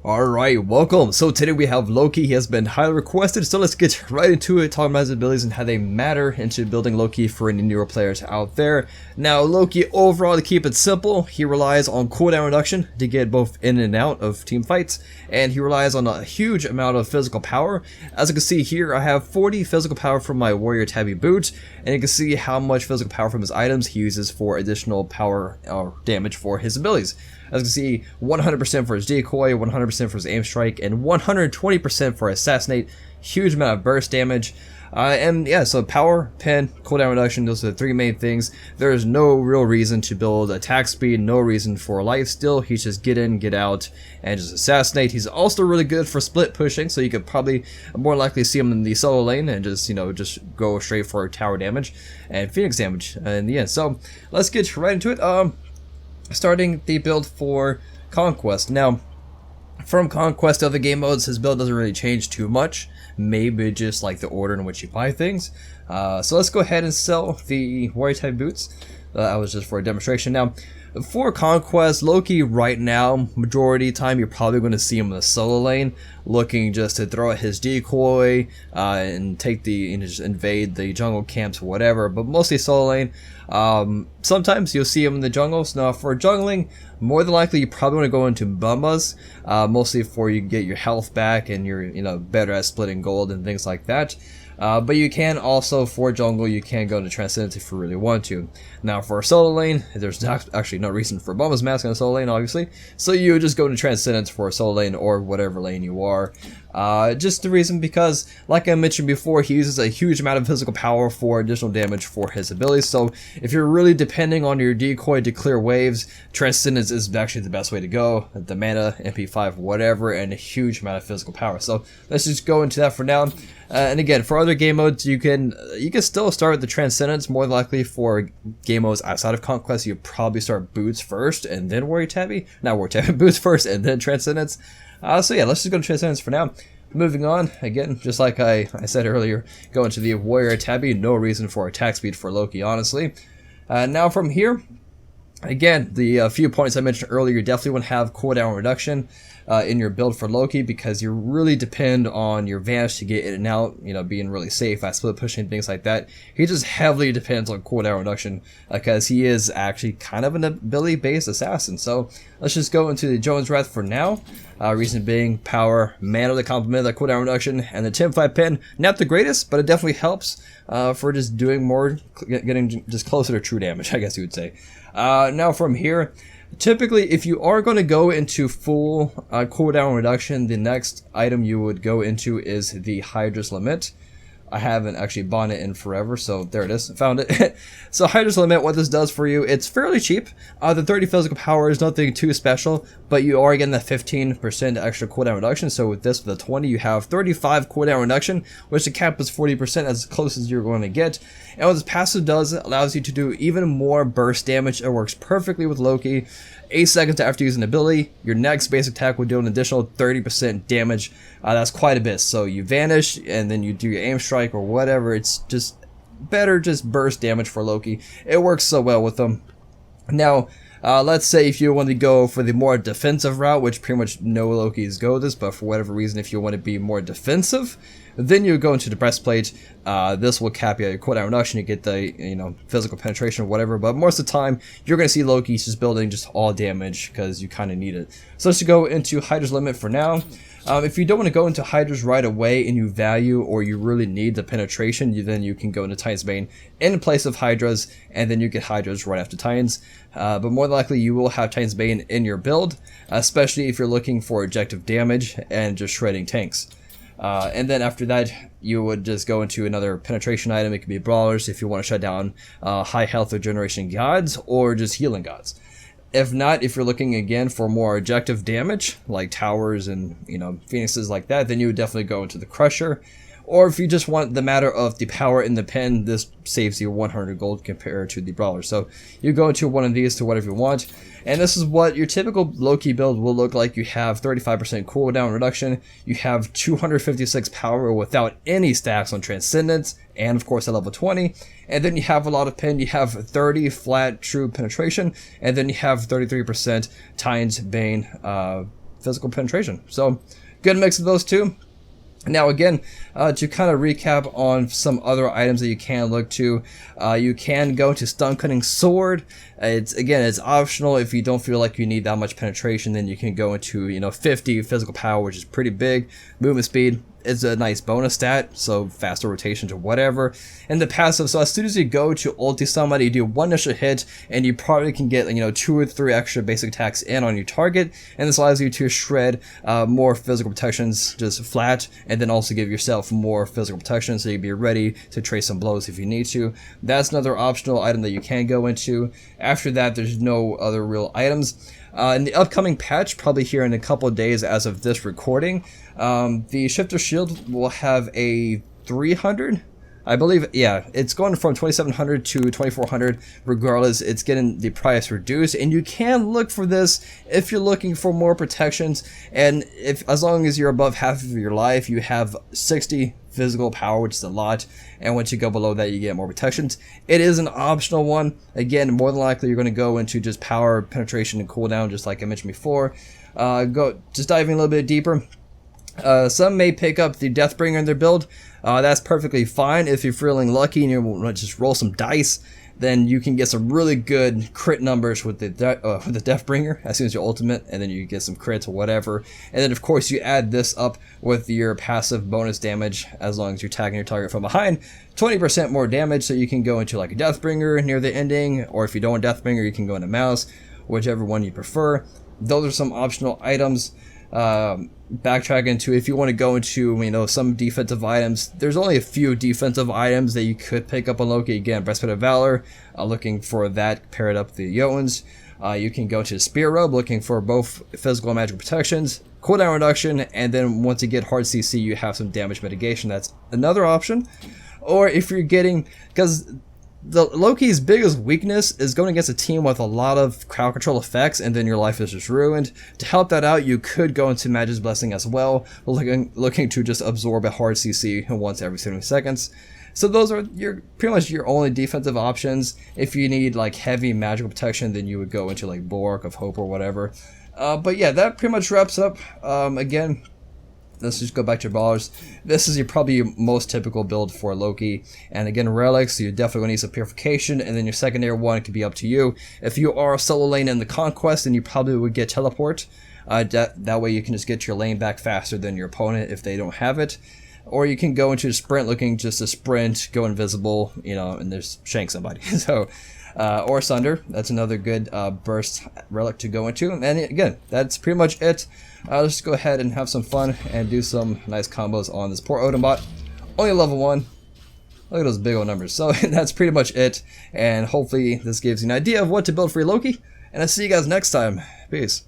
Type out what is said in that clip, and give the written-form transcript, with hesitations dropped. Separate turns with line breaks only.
Alright, welcome. So today we have Loki. He has been highly requested, so let's get right into it, talking about his abilities and how they matter into building Loki for any newer players out there. Now, Loki, overall, to keep it simple, he relies on cooldown reduction to get both in and out of team fights, and he relies on a huge amount of physical power. As you can see here, I have 40 physical power from my warrior tabby boot, and you can see how much physical power from his items he uses for additional power or damage for his abilities. As you can see, 100% for his decoy, 100% for his aim strike, and 120% for assassinate. Huge amount of burst damage. And yeah, so power, pen, cooldown reduction, those are the three main things. There is no real reason to build attack speed, no reason for lifesteal. He's just get in, get out, and just assassinate. He's also really good for split pushing, so you could probably more likely see him in the solo lane and just, just go straight for tower damage and phoenix damage in the end. So let's get right into it. Starting the build for Conquest. Now, from Conquest to other game modes, his build doesn't really change too much. Maybe just like the order in which you buy things. So let's go ahead and sell the warrior type boots. That was just for a demonstration. Now, for Conquest, Loki right now, majority of the time, you're probably going to see him in the solo lane, looking just to throw out his decoy and take just invade the jungle camps, whatever. But mostly solo lane. Sometimes you'll see him in the jungles. Now, for jungling, more than likely you probably want to go into Bumbas, mostly for you get your health back and you're better at splitting gold and things like that. But you can also, for jungle, you can go into Transcendence if you really want to. Now, for a solo lane, there's actually no reason for Bumba's Mask on a solo lane, obviously. So you just go into Transcendence for a solo lane or whatever lane you are. Just the reason because, like I mentioned before, he uses a huge amount of physical power for additional damage for his abilities. So if you're really depending on your decoy to clear waves, Transcendence is actually the best way to go. The mana, MP5, whatever, and a huge amount of physical power. So let's just go into that for now. And again, for other game modes, you can still start with the Transcendence. More likely for game modes outside of Conquest, you probably start Boots first and then Warrior Tabby. Not Warrior Tabby, Boots first and then Transcendence. So yeah, let's just go to Transcendence for now. Moving on, again, just like I said earlier, go into the Warrior Tabby. No reason for attack speed for Loki, honestly. Now from here, again, the few points I mentioned earlier, you definitely want to have cooldown reduction in your build for Loki, because you really depend on your Vanish to get in and out, being really safe at split pushing, things like that. He just heavily depends on cooldown reduction because he is actually kind of an ability based assassin. So let's just go into the Jones Wrath for now. Reason being, power, mana to complement that cooldown reduction, and the 10-5 pen, not the greatest, but it definitely helps for just doing more, getting just closer to true damage, I guess you would say. Now from here, typically if you are going to go into full cooldown reduction, the next item you would go into is the Hydra's Lament. I haven't actually bought it in forever, so there it is, found it. So Hydra's Lament, what this does for you, it's fairly cheap. The 30 physical power is nothing too special, but you are getting that 15% extra cooldown reduction. So with this, with the 20, you have 35 cooldown reduction, which the cap is 40%, as close as you're going to get. And what this passive does, it allows you to do even more burst damage. It works perfectly with Loki. 8 seconds after using an ability, your next basic attack will do an additional 30% damage. That's quite a bit. So you vanish and then you do your aim strike or whatever. It's just better, just burst damage for Loki. It works so well with them. Now, let's say if you want to go for the more defensive route, which pretty much no Lokis go this, but for whatever reason, if you want to be more defensive, then you go into the breastplate. This will cap your cooldown reduction. You get the physical penetration or whatever. But most of the time, you're going to see Loki just building just all damage because you kind of need it. So let's go into Hydra's Limit for now. If you don't want to go into Hydra's right away and you value or you really need the penetration, then you can go into Titan's Bane in place of Hydra's, and then you get Hydra's right after Titans. But more than likely, you will have Titan's Bane in your build, especially if you're looking for objective damage and just shredding tanks. And then after that, you would just go into another penetration item. It could be brawlers if you want to shut down high health regeneration gods or just healing gods. If not, if you're looking again for more objective damage, like towers and phoenixes like that, then you would definitely go into the Crusher. Or if you just want the matter of the power in the pen, this saves you 100 gold compared to the brawler. So you go into one of these to whatever you want. And this is what your typical Loki build will look like. You have 35% cooldown reduction. You have 256 power without any stacks on Transcendence. And of course at level 20. And then you have a lot of pen. You have 30 flat true penetration. And then you have 33% Titan's Bane physical penetration. So good mix of those two. Now again, to kind of recap on some other items that you can look to, you can go to Stun Cutting Sword. It's optional. If you don't feel like you need that much penetration, then you can go into 50 physical power, which is pretty big. Movement speed is a nice bonus stat, so faster rotations or whatever. And the passive, so as soon as you go to ulti somebody, you do one initial hit, and you probably can get 2 or 3 extra basic attacks in on your target, and this allows you to shred more physical protections just flat, and then also give yourself more physical protection, so you'd be ready to trace some blows if you need to. That's another optional item that you can go into. After that, there's no other real items. In the upcoming patch, probably here in a couple of days as of this recording, the Shifter Shield will have a 300, I believe. Yeah, it's going from 2700 to 2400. Regardless, it's getting the price reduced, and you can look for this if you're looking for more protections. And as long as you're above half of your life, you have 60 physical power, which is a lot, and once you go below that, you get more protections. It is an optional one. Again, more than likely you're going to go into just power, penetration, and cooldown, just like I mentioned before. Just diving a little bit deeper. Some may pick up the Deathbringer in their build. That's perfectly fine. If you're feeling lucky and you want to just roll some dice, then you can get some really good crit numbers with the Deathbringer as soon as your ultimate, and then you get some crits or whatever. And then of course you add this up with your passive bonus damage as long as you're tagging your target from behind. 20% more damage, so you can go into like a Deathbringer near the ending, or if you don't want Deathbringer, you can go into Mouse, whichever one you prefer. Those are some optional items. Backtrack into, if you want to go into some defensive items, there's only a few defensive items that you could pick up on Loki. Again, Breastplate of Valor, looking for that paired up with the Jotuns. You can go to Spear Robe, looking for both physical and magical protections, cooldown reduction, and then once you get hard CC, you have some damage mitigation. That's another option. Or if you're getting, because the Loki's biggest weakness is going against a team with a lot of crowd control effects, and then your life is just ruined. To help that out, you could go into Mage's Blessing as well, looking to just absorb a hard CC once every 70 seconds. So those are pretty much your only defensive options. If you need like heavy magical protection, then you would go into like Bulwark of Hope or whatever. But yeah, that pretty much wraps up. Again, let's just go back to your ballers. This is probably your most typical build for Loki. And again, relics, so you're definitely going to need some purification. And then your secondary one could be up to you. If you are solo lane in the conquest, then you probably would get teleport. That way you can just get your lane back faster than your opponent if they don't have it. Or you can go into a sprint looking just to sprint, go invisible, and there's shank somebody. So, or Sunder, that's another good burst relic to go into. And again, that's pretty much it. Let's just go ahead and have some fun and do some nice combos on this poor Odin bot. Only level 1. Look at those big old numbers. So that's pretty much it. And hopefully this gives you an idea of what to build for your Loki. And I'll see you guys next time. Peace.